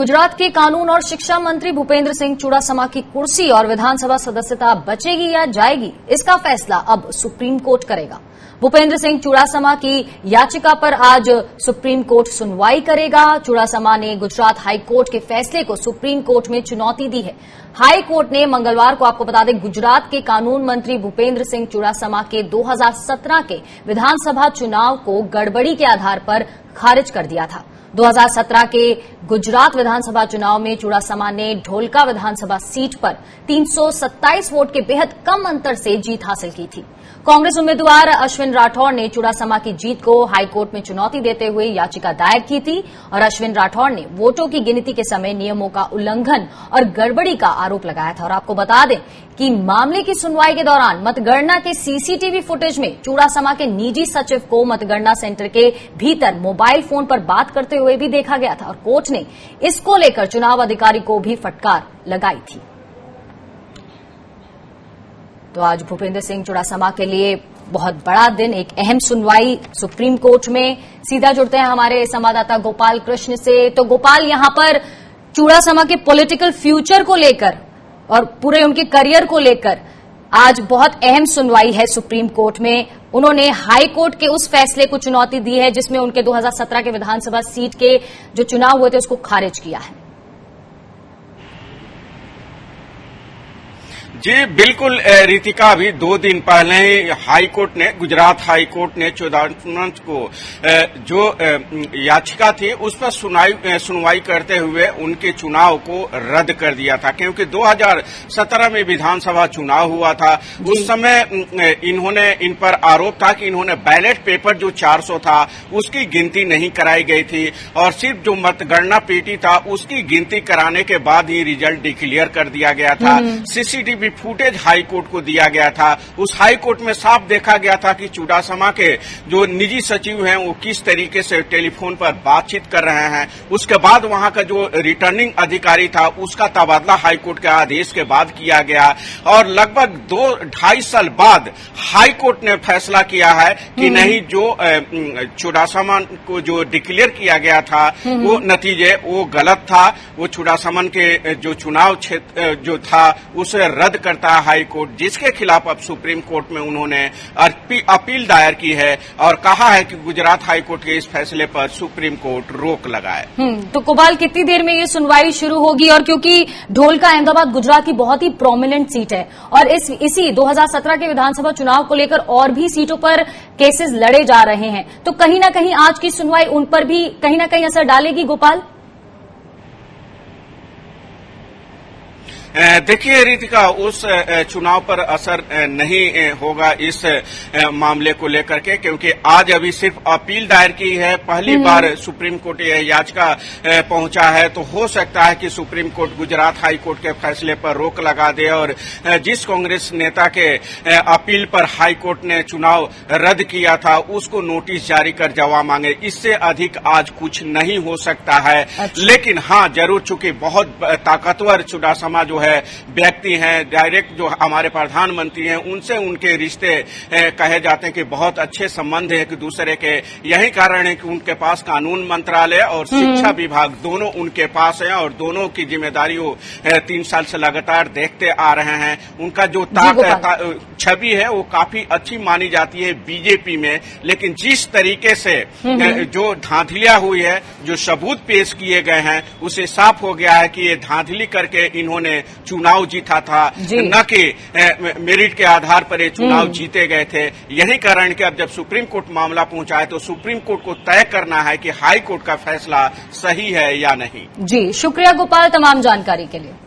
गुजरात के कानून और शिक्षा मंत्री भूपेंद्र सिंह चुड़ासमा की कुर्सी और विधानसभा सदस्यता बचेगी या जाएगी, इसका फैसला अब सुप्रीम कोर्ट करेगा। भूपेंद्र सिंह चुड़ासमा की याचिका पर आज सुप्रीम कोर्ट सुनवाई करेगा। चुड़ासमा ने गुजरात हाई कोर्ट के फैसले को सुप्रीम कोर्ट में चुनौती दी है। हाई कोर्ट ने मंगलवार को, आपको बता दें, गुजरात के कानून मंत्री भूपेंद्र सिंह चुड़ासमा के 2017 के विधानसभा चुनाव को गड़बड़ी के आधार पर खारिज कर दिया था। 2017 के गुजरात विधानसभा चुनाव में चुड़ासमा ने ढोलका विधानसभा सीट पर 327 वोट के बेहद कम अंतर से जीत हासिल की थी। कांग्रेस उम्मीदवार अश्विन राठौर ने चुड़ासमा की जीत को हाईकोर्ट में चुनौती देते हुए याचिका दायर की थी और अश्विन राठौर ने वोटों की गिनती के समय नियमों का उल्लंघन और गड़बड़ी का आरोप लगाया था। और आपको बता दें कि मामले की सुनवाई के दौरान मतगणना के सीसीटीवी फुटेज में चुड़ासमा के निजी सचिव को मतगणना सेंटर के भीतर मोबाइल फोन पर बात करते हुए भी देखा गया था और कोर्ट ने इसको लेकर चुनाव अधिकारी को भी फटकार लगाई थी। तो आज भूपेंद्र सिंह चुड़ासमा के लिए बहुत बड़ा दिन, एक अहम सुनवाई सुप्रीम कोर्ट में। सीधा जुड़ते हैं हमारे संवाददाता गोपाल कृष्ण से। तो गोपाल, यहां पर चुड़ासमा के पॉलिटिकल फ्यूचर को लेकर और पूरे उनके करियर को लेकर आज बहुत अहम सुनवाई है सुप्रीम कोर्ट में। उन्होंने हाई कोर्ट के उस फैसले को चुनौती दी है जिसमें उनके 2017 के विधानसभा सीट के जो चुनाव हुए थे उसको खारिज किया है। जी बिल्कुल रितिका, अभी 2 दिन पहले ही हाई कोर्ट ने, गुजरात हाई कोर्ट ने चुड़ासमा को जो याचिका थी उस पर सुनवाई करते हुए उनके चुनाव को रद्द कर दिया था, क्योंकि 2017 में विधानसभा चुनाव हुआ था। उस समय इन्होंने, इन पर आरोप था कि इन्होंने बैलेट पेपर जो 400 था उसकी गिनती नहीं कराई गई थी और सिर्फ जो मतगणना पेटी था उसकी गिनती कराने के बाद ही रिजल्ट डिक्लेयर कर दिया गया था। सीसीटीवी फुटेज हाई कोर्ट को दिया गया था। उस हाई कोर्ट में साफ देखा गया था कि चुड़ासमा के जो निजी सचिव हैं वो किस तरीके से टेलीफोन पर बातचीत कर रहे हैं। उसके बाद वहां का जो रिटर्निंग अधिकारी था उसका तबादला हाई कोर्ट के आदेश के बाद किया गया और लगभग 2-2.5 साल बाद हाई कोर्ट ने फैसला किया है कि नहीं, जो चुड़ासमा को जो डिक्लेयर किया गया था वो नतीजे वो गलत था। वो चुड़ासमा के जो चुनाव क्षेत्र जो था उसे रद्द करता है हाई कोर्ट, जिसके खिलाफ अब सुप्रीम कोर्ट में उन्होंने अपील दायर की है और कहा है कि गुजरात हाई कोर्ट के इस फैसले पर सुप्रीम कोर्ट रोक लगाए। तो गोपाल, कितनी देर में ये सुनवाई शुरू होगी? और क्योंकि ढोलका अहमदाबाद गुजरात की बहुत ही प्रोमिनेंट सीट है और इसी 2017 के विधानसभा चुनाव को लेकर और भी सीटों पर केसेस लड़े जा रहे हैं, तो कहीं ना कहीं आज की सुनवाई उन पर भी कहीं ना कहीं असर डालेगी गोपाल? देखिए रितिका, उस चुनाव पर असर नहीं होगा इस मामले को लेकर के, क्योंकि आज अभी सिर्फ अपील दायर की है। पहली बार सुप्रीम कोर्ट यह याचिका पहुंचा है, तो हो सकता है कि supreme court Gujarat high court के फैसले पर रोक लगा दे और जिस कांग्रेस नेता के अपील पर हाई कोर्ट ने चुनाव रद्द किया था उसको नोटिस जारी कर जवाब मांगे। इससे अधिक आज कुछ नहीं हो सकता है। अच्छा। लेकिन हाँ, जरूर चूंकि बहुत ताकतवर चुड़ासमा जो है व्यक्ति हैं, डायरेक्ट जो हमारे प्रधानमंत्री हैं उनसे उनके रिश्ते कहे जाते हैं कि बहुत अच्छे संबंध है एक दूसरे के। यही कारण है कि उनके पास कानून मंत्रालय और शिक्षा विभाग दोनों उनके पास है और दोनों की जिम्मेदारी वो 3 साल से लगातार देखते आ रहे हैं। उनका जो छवि है वो काफी अच्छी मानी जाती है बीजेपी में, लेकिन जिस तरीके से जो धांधलियां हुई है, जो सबूत पेश किए गए हैं, उसे साफ हो गया है कि ये धांधली करके इन्होंने चुनाव जीता था, न कि मेरिट के आधार पर ये चुनाव जीते गए थे। यही कारण कि अब जब सुप्रीम कोर्ट मामला पहुंचा है तो सुप्रीम कोर्ट को तय करना है कि हाई कोर्ट का फैसला सही है या नहीं। जी, शुक्रिया गोपाल तमाम जानकारी के लिए।